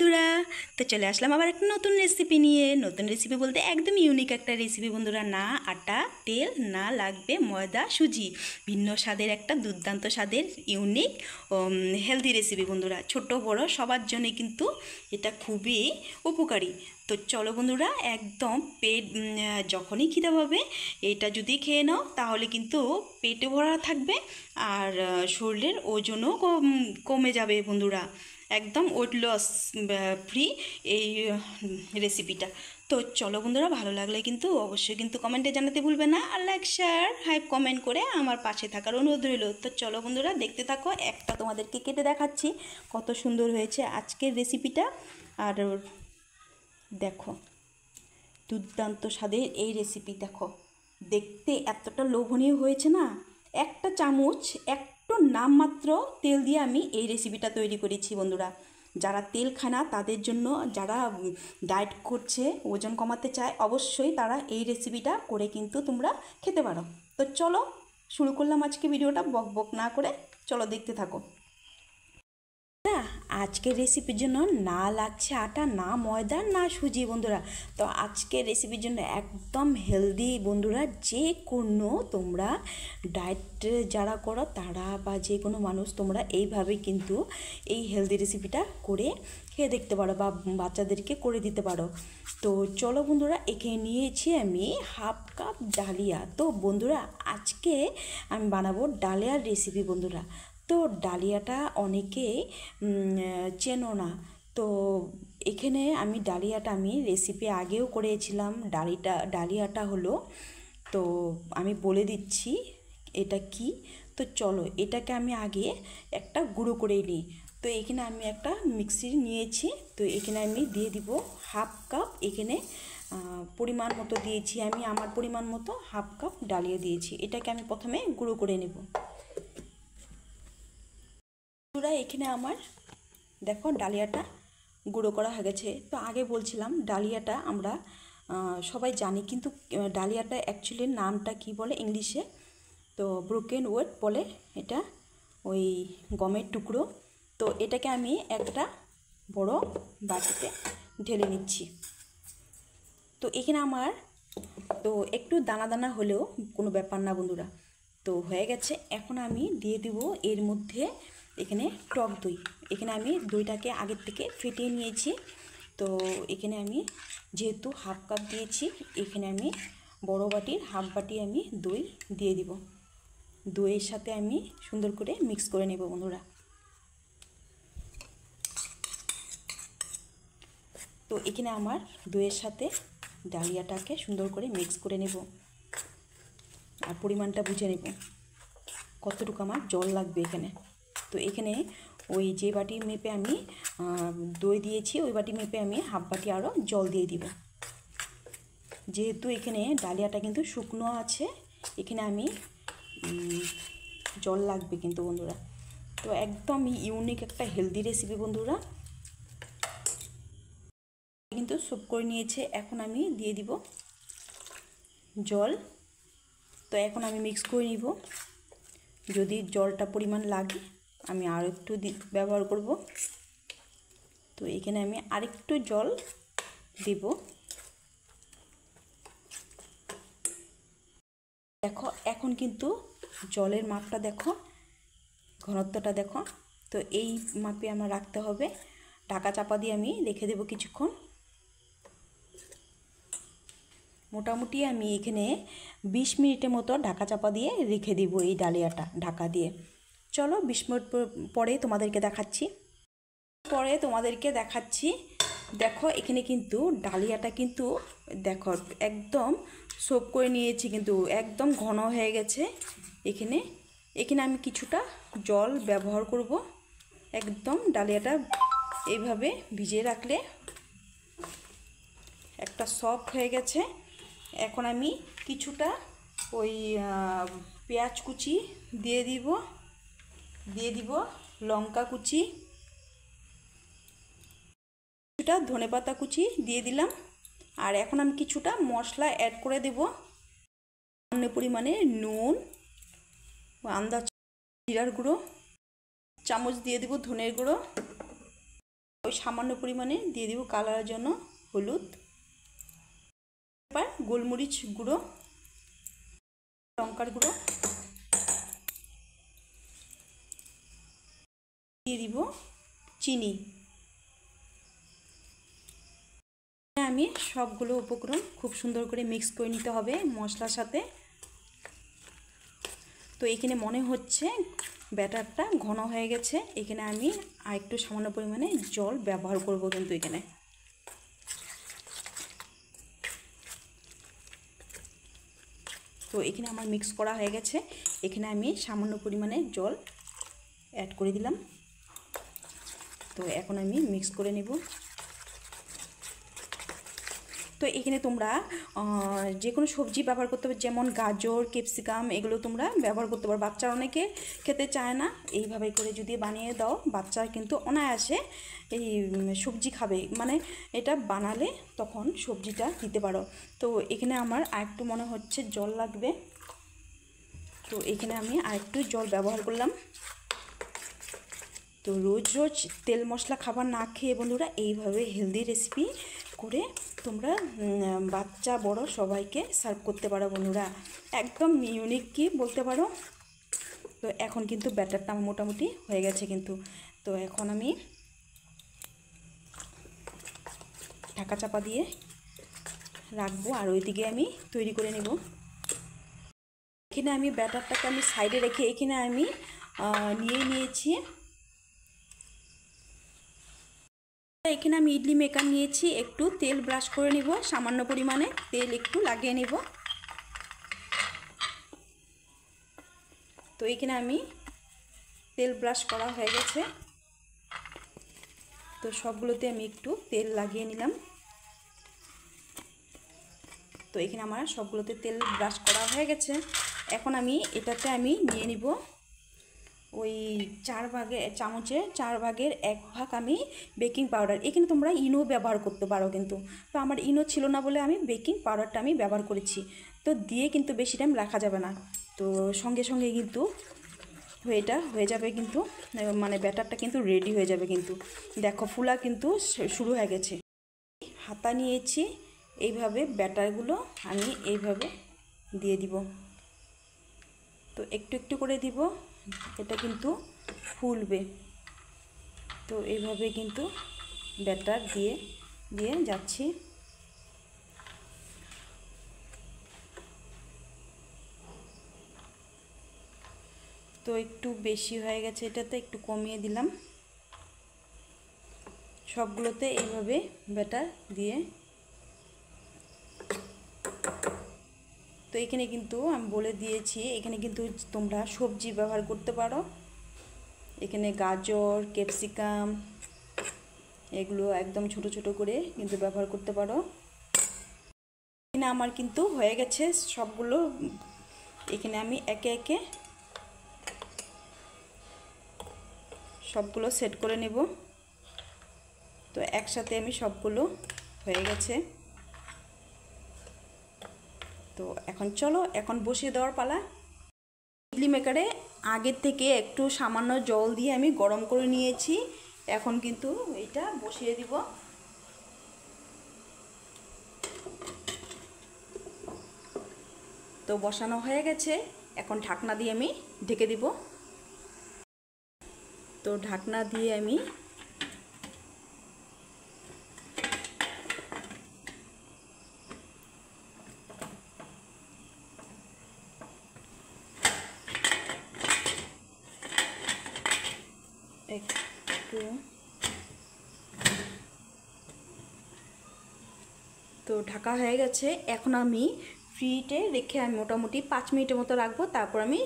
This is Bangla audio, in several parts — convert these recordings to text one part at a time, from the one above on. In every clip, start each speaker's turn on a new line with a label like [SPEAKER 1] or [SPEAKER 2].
[SPEAKER 1] বন্ধুরা, তো চলে আসলাম আবার একটা নতুন রেসিপি নিয়ে। নতুন রেসিপি বলতে একদম ইউনিক একটা রেসিপি বন্ধুরা। না আটা তেল, না লাগবে ময়দা সুজি, ভিন্ন স্বাদের একটা দুর্দান্ত স্বাদের ইউনিক হেলদি রেসিপি বন্ধুরা। ছোট বড় সবার জন্যই কিন্তু এটা খুবই উপকারী। তো চলো বন্ধুরা, একদম পেট যখনই খিদে পাবে এটা যদি খেয়ে নাও তাহলে কিন্তু পেটে ভরা থাকবে আর শরীরের ওজনও কমে যাবে বন্ধুরা। একদম ওয়েট লস ফ্রি এই রেসিপিটা। তো চলো বন্ধুরা, ভালো লাগলে কিন্তু অবশ্যই কিন্তু কমেন্টে জানাতে ভুলবে না, আর লাইক শেয়ার হাইপ কমেন্ট করে আমার পাশে থাকার অনুরোধ রইল। তো চলো বন্ধুরা, দেখতে থাকো। একটা তোমাদেরকে কেটে দেখাচ্ছি কত সুন্দর হয়েছে আজকের রেসিপিটা। আর দেখো, দুর্দান্ত স্বাদের এই রেসিপি দেখো, দেখতে এতটা লোভনীয় হয়েছে না। একটা চামচ, একটু নামমাত্র তেল দিয়ে আমি এই রেসিপিটা তৈরি করেছি বন্ধুরা। যারা তেল খায় না তাদের জন্য, যারা ডায়েট করছে, ওজন কমাতে চায়, অবশ্যই তারা এই রেসিপিটা করে কিন্তু তোমরা খেতে পারো। তো চলো শুরু করলাম আজকে ভিডিওটা, বক বক না করে চলো দেখতে থাকো। আজকের রেসিপির জন্য না লাগছে আটা, না ময়দা, না সুজি বন্ধুরা। তো আজকের রেসিপির জন্য একদম হেলদি বন্ধুরা। যে কোনো তোমরা ডায়েট যারা করো তারা বা যে কোনো মানুষ তোমরা এইভাবে কিন্তু এই হেলদি রেসিপিটা করে খেয়ে দেখতে পারো বা বাচ্চাদেরকে করে দিতে পারো। তো চলো বন্ধুরা, এখানে নিয়েছি আমি হাফ কাপ ডালিয়া। তো বন্ধুরা, আজকে আমি বানাবো ডালিয়ার রেসিপি বন্ধুরা। তো ডালিয়াটা অনেকে চেনো না। তো এখানে আমি ডালিয়াটা আমি রেসিপি আগেও করেছিলাম। ডালিয়াটা হলো, তো আমি বলে দিচ্ছি এটা কি। তো চলো এটাকে আমি আগে একটা গুঁড়ো করে নিই। তো এখানে আমি একটা মিক্সি নিয়েছি। তো এখানে আমি দিয়ে দিব হাফ কাপ, এখানে পরিমাণ মতো দিয়েছি আমি, আমার পরিমাণ মতো হাফ কাপ ডালিয়া দিয়েছি। এটাকে আমি প্রথমে গুঁড়ো করে নেব। এখানে আমার দেখো ডালিয়াটা গুঁড়ো করা হয়ে গেছে। তো আগে বলছিলাম ডালিয়াটা আমরা সবাই জানি, কিন্তু ডালিয়াটা অ্যাকচুয়ালি নামটা কি বলে ইংলিশে, তো ব্রোকেন ওয়েট বলে এটা, ওই গমের টুকরো। তো এটাকে আমি একটা বড় বাটিতে ঢেলে নিচ্ছি। তো এখানে আমার তো একটু দানা দানা হলেও কোনো ব্যাপার না বন্ধুরা। তো হয়ে গেছে। এখন আমি দিয়ে দিব এর মধ্যে এখানে টক দই। এখানে আমি দইটাকে আগের থেকে ফেটিয়ে নিয়েছি। তো এখানে আমি যেহেতু হাফ কাপ দিয়েছি, এখানে আমি বড় বাটির হাফ বাটি আমি দই দিয়ে দিব। দইয়ের সাথে আমি সুন্দর করে মিক্স করে নেব বন্ধুরা। তো এখানে আমার দইয়ের সাথে ডালিয়াটাকে সুন্দর করে মিক্স করে নেব, আর পরিমাণটা বুঝে নেব কতটুকু আমার জল লাগবে এখানে। তো এখানে ওই যে বাটি মেপে আমি দই দিয়েছি, ওই বাটি মেপে আমি হাফ বাটি আরও জল দিয়ে দিব। যেহেতু এখানে ডালিয়াটা কিন্তু শুকনো আছে, এখানে আমি জল লাগবে কিন্তু বন্ধুরা। তো একদম ইউনিক একটা হেলদি রেসিপি বন্ধুরা। কিন্তু সুপ করে নিয়েছে, এখন আমি দিয়ে দিব জল। তো এখন আমি মিক্স করে নিব। যদি জলটা পরিমাণ লাগে আমি আর একটু ব্যবহার করব। তো এখানে আমি আরেকটু জল দিব। দেখো এখন কিন্তু জলের মাপটা দেখো, ঘনত্বটা দেখো। তো এই মাপে আমার রাখতে হবে। ঢাকা চাপা দিয়ে আমি রেখে দেব কিছুক্ষণ। মোটামুটি আমি এখানে 20 মিনিটের মতো ঢাকা চাপা দিয়ে রেখে দিব এই ডালিয়াটা ঢাকা দিয়ে। চলো 20 মিনিট পরে তোমাদেরকে দেখাচ্ছি। দেখো এখানে কিন্তু ডালিয়াটা কিন্তু দেখো একদম সোপ করে নিয়েছি, কিন্তু একদম ঘন হয়ে গেছে। এখানে আমি কিছুটা জল ব্যবহার করব। একদম ডালিয়াটা এইভাবে ভিজিয়ে রাখলে একটা সফট হয়ে গেছে। এখন আমি কিছুটা ওই পেঁয়াজ কুচি দিয়ে দিব লঙ্কা কুচি, কিছুটা ধনেপাতা কুচি দিয়ে দিলাম। আর এখন আমি কিছুটা মশলা অ্যাড করে দেব। সামান্য পরিমাণে নুন, আন্দাজ জিরার গুঁড়ো, চামচ দিয়ে দেব ধনের গুঁড়ো, ওই সামান্য পরিমাণে দিয়ে দিব কালারের জন্য হলুদ, এবার গোলমরিচ গুঁড়ো, লঙ্কার গুঁড়ো দিয়ে দিব, চিনি। আমি সবগুলো উপকরণ খুব সুন্দর করে মিক্স করে নিতে হবে মশলার সাথে। তো এখানে মনে হচ্ছে ব্যাটারটা ঘন হয়ে গেছে, এখানে আমি আরেকটু সামান্য পরিমাণে জল ব্যবহার করব কিন্তু এখানে। তো এখানে আমার মিক্স করা হয়ে গেছে, এখানে আমি সামান্য পরিমাণে জল অ্যাড করে দিলাম। তো এখন আমি মিক্স করে নেব। তো এখানে তোমরা যে কোনো সবজি ব্যবহার করতে পারো, যেমন গাজর, ক্যাপসিকাম, এগুলো তোমরা ব্যবহার করতে পারো। বাচ্চারা অনেকে খেতে চায় না, এইভাবে করে যদি বানিয়ে দাও বাচ্চারা কিন্তু অনায়াসে এই সবজি খাবে। মানে এটা বানালে তখন সবজিটা দিতে পারো। তো এখানে আমার আরেকটু মনে হচ্ছে জল লাগবে, তো এখানে আমি আরেকটু জল ব্যবহার করলাম। তো রোজ রোজ তেল মশলা খাবার না খেয়ে বন্ধুরা এইভাবে হেলদি রেসিপি করে তোমরা বাচ্চা বড় সবাইকে সার্ভ করতে পারো বন্ধুরা, একদম ইউনিক কি বলতে পারো। তো এখন কিন্তু ব্যাটারটা মোটামুটি হয়ে গেছে কিন্তু। তো এখন আমি ঢাকা চাপা দিয়ে রাখবো আর ওইদিকে আমি তৈরি করে নেব। এখানে আমি ব্যাটারটাকে আমি সাইডে রেখে এখানে আমি নিয়েছি, এখানে আমি ইডলি মেকার নিয়েছি, একটু তেল ব্রাশ করে নিব, সামান্য পরিমাণে তেল একটু লাগিয়ে নেব। তো এখানে আমি তেল ব্রাশ করা হয়ে গেছে, তো সবগুলোতে আমি একটু তেল লাগিয়ে নিলাম। তো এখানে আমার সবগুলোতে তেল ব্রাশ করা হয়ে গেছে। এখন আমি এটাতে আমি নিয়ে নিব ওই 4 ভাগের চামচে 4 ভাগের 1 ভাগ আমি বেকিং পাউডার। এখানে তোমরা ইনো ব্যবহার করতে পারো কিন্তু, তো আমার ইনো ছিল না বলে আমি বেকিং পাউডারটা আমি ব্যবহার করেছি। তো দিয়ে কিন্তু বেশি টাইম রাখা যাবে না, তো সঙ্গে সঙ্গে কিন্তু এটা হয়ে যাবে কিন্তু, মানে ব্যাটারটা কিন্তু রেডি হয়ে যাবে কিন্তু। দেখো ফুলা কিন্তু শুরু হয়ে গেছে। হাতা নিয়েছি, এইভাবে ব্যাটারগুলো আমি এইভাবে দিয়ে দিব। তো একটু একটু করে দিব, এটা কিন্তু ফুলবে। তো এইভাবে কিন্তু ব্যাটার দিয়ে দিয়ে যাচ্ছি। তো একটু বেশি হয়ে গেছে, এটাতে একটু কমিয়ে দিলাম। সবগুলোতে এইভাবে ব্যাটার দিয়ে, তো এখানে কিন্তু আমি বলে দিয়েছি এখানে কিন্তু তোমরা সবজি ব্যবহার করতে পারো। এখানে গাজর, ক্যাপসিকাম এগুলো একদম ছোট ছোট করে কিন্তু ব্যবহার করতে পারো। এখানে আমার কিন্তু হয়ে গেছে সবগুলো, এখানে আমি একে একে সবগুলো সেট করে নেব। তো একসাথে আমি সবগুলো হয়ে গেছে। তো এখন চলো এখন বসিয়ে দেওয়ার পালা। ইডলি মেকারে আগের থেকে একটু সামান্য জল দিয়ে আমি গরম করে নিয়েছি, এখন কিন্তু এটা বসিয়ে দিব। তো বসানো হয়ে গেছে, এখন ঢাকনা দিয়ে আমি ঢেকে দিব। তো ঢাকনা দিয়ে আমি একটু, তো ঢাকা হয়ে গেছে। এখন আমি ফ্রিজে রেখে আমি মোটামুটি 5 মিনিটের মতো রাখবো, তারপর আমি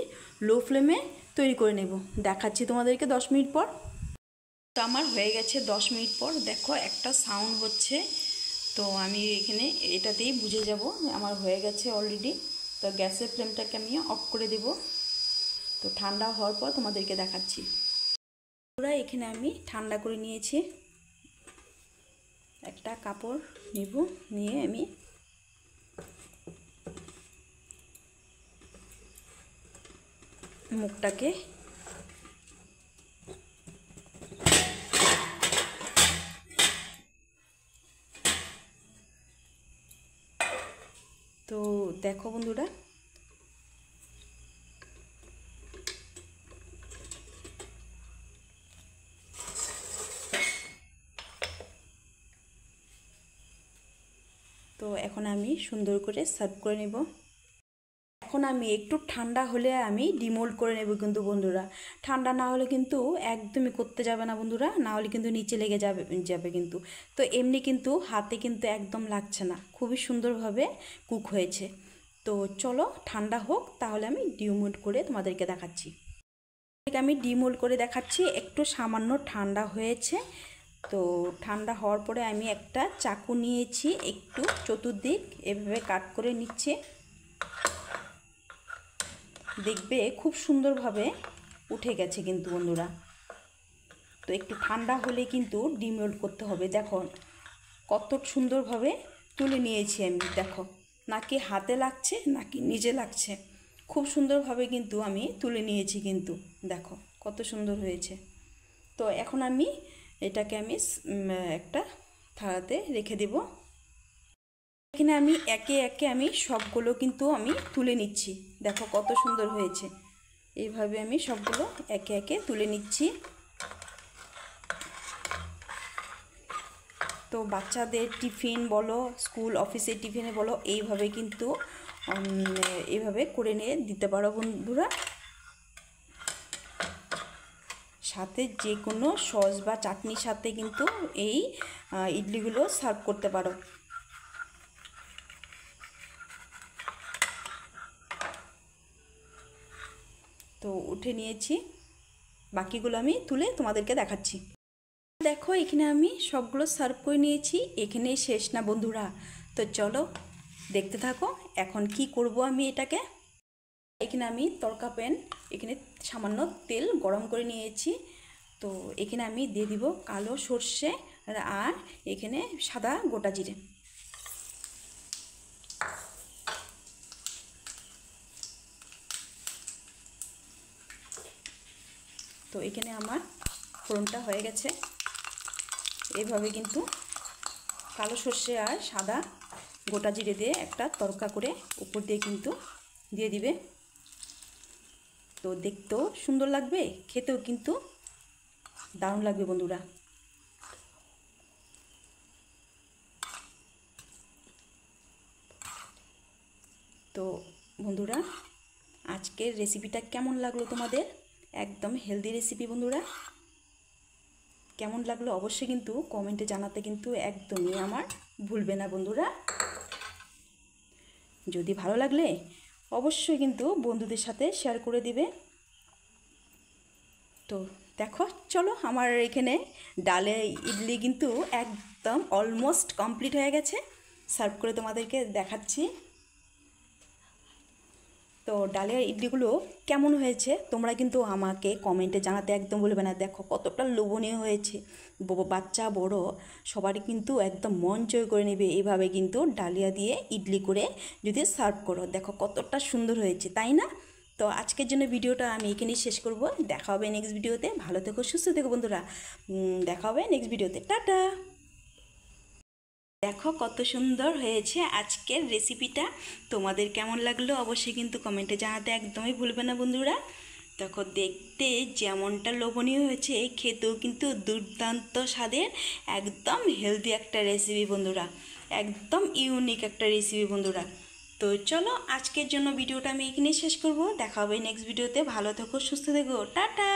[SPEAKER 1] লো ফ্লেমে তৈরি করে নেব। দেখাচ্ছি তোমাদেরকে 10 মিনিট পর। তো আমার হয়ে গেছে 10 মিনিট পর, দেখো একটা সাউন্ড হচ্ছে। তো আমি এখানে এটাতেই বুঝে যাব আমার হয়ে গেছে অলরেডি। তো গ্যাসের ফ্লেমটাকে আমি অফ করে দেব। তো ঠান্ডা হওয়ার পর তোমাদেরকে দেখাচ্ছি। পুরো এখানে আমি ঠান্ডা করে নিয়েছি, একটা কাপড় নেব, নিয়ে আমি মুখটাকে তো দেখো বন্ধুরা, তো এখন আমি সুন্দর করে সার্ভ করে নেব। এখন আমি একটু ঠান্ডা হলে আমি ডিমোল্ড করে নেব কিন্তু বন্ধুরা, ঠান্ডা না হলে কিন্তু একদমই করতে যাবে না বন্ধুরা, না হলে কিন্তু নিচে লেগে যাবে কিন্তু। তো এমনি কিন্তু হাতে কিন্তু একদম লাগছে না, খুবই সুন্দরভাবে কুক হয়েছে। তো চলো ঠান্ডা হোক, তাহলে আমি ডিমোল্ড করে তোমাদেরকে দেখাচ্ছি। আমি ডিমোল্ড করে দেখাচ্ছি, একটু সামান্য ঠান্ডা হয়েছে। তো ঠান্ডা হওয়ার পরে আমি একটা চাকু নিয়েছি, একটু চতুর্দিক এভাবে কাট করে নিচ্ছে। দেখবে খুব সুন্দরভাবে উঠে গেছে কিন্তু বন্ধুরা। তো একটু ঠান্ডা হলে কিন্তু ডিমোল্ড করতে হবে। দেখো কত সুন্দরভাবে তুলে নিয়েছি আমি, দেখো নাকি হাতে লাগছে নাকি নিজে লাগছে, খুব সুন্দরভাবে কিন্তু আমি তুলে নিয়েছি কিন্তু, দেখো কত সুন্দর হয়েছে। তো এখন আমি এটাকে আমি একটা থালাতে রেখে দেব। এখানে আমি একে একে আমি সবগুলো কিন্তু আমি তুলে নিচ্ছি, দেখো কত সুন্দর হয়েছে। এইভাবে আমি সবগুলো একে একে তুলে নিচ্ছি। তো বাচ্চাদের টিফিন বলো, স্কুল অফিসের টিফিনে বলো, এইভাবে কিন্তু এইভাবে করে নিয়ে দিতে পারো বন্ধুরা। সাথে যে কোনো সস বা চাটনির সাথে কিন্তু এই ইডলিগুলো সার্ভ করতে পারো। তো উঠে নিয়েছি, বাকিগুলো আমি তুলে তোমাদেরকে দেখাচ্ছি। দেখো এখানে আমি সবগুলো সার্ভ করে নিয়েছি, এখানেই শেষ না বন্ধুরা। তো চলো দেখতে থাকো এখন কি করব আমি এটাকে। এখানে আমি তড়কা প্যান, এখানে সামান্য তেল গরম করে নিয়েছি। তো এখানে আমি দিয়ে দিব কালো সর্ষে আর এখানে সাদা গোটা জিরে। তো এখানে আমার ফোড়নটা হয়ে গেছে। এইভাবে কিন্তু কালো সর্ষে আর সাদা গোটা জিরে দিয়ে একটা তড়কা করে উপর দিয়ে কিন্তু দিয়ে দিবে। তো দেখতেও সুন্দর লাগবে, খেতেও কিন্তু দারুণ লাগবে বন্ধুরা। তো বন্ধুরা আজকের রেসিপিটা কেমন লাগলো তোমাদের? একদম হেলদি রেসিপি বন্ধুরা। কেমন লাগলো অবশ্যই কিন্তু কমেন্টে জানাতে কিন্তু একদমই আমার ভুলবে না বন্ধুরা। যদি ভালো লাগলে অবশ্যই কিন্তু বন্ধুদের সাথে শেয়ার করে দিবে। তো দেখো চলো আমার এখানে ডালে ইডলি কিন্তু একদম অলমোস্ট কমপ্লিট হয়ে গেছে, সার্ভ করে তোমাদেরকে দেখাচ্ছি। তো ডালের ইডলিগুলো কেমন হয়েছে তোমরা কিন্তু আমাকে কমেন্টে জানাতে একদম ভুলবে না। দেখো কতটা লোভনীয় হয়েছে, বাচ্চা বড় সবারই কিন্তু একদম মন জয় করে নেবে এইভাবে কিন্তু ডালিয়া দিয়ে ইডলি করে যদি সার্ভ করো। দেখো কতটা সুন্দর হয়েছে, তাই না? তো আজকের জন্য ভিডিওটা আমি এখানেই শেষ করব। দেখা হবে নেক্সট ভিডিওতে। ভালো থেকো, সুস্থ থেকো বন্ধুরা। দেখা হবে নেক্সট ভিডিওতে। টাটা। দেখো কত সুন্দর হয়েছে আজকের রেসিপিটা, তোমাদের কেমন লাগলো অবশ্যই কিন্তু কমেন্টে জানাতে একদমই ভুলবে না বন্ধুরা। দেখো দেখতে যেমনটা লোভনীয় হয়েছে, খেতেও কিন্তু দুর্দান্ত স্বাদের, একদম হেলদি একটা রেসিপি বন্ধুরা, একদম ইউনিক একটা রেসিপি বন্ধুরা। তো চলো আজকের জন্য ভিডিওটা আমি এখানেই শেষ করব। দেখা হবে নেক্সট ভিডিওতে। ভালো থেকো, সুস্থ থেকো, টাটা।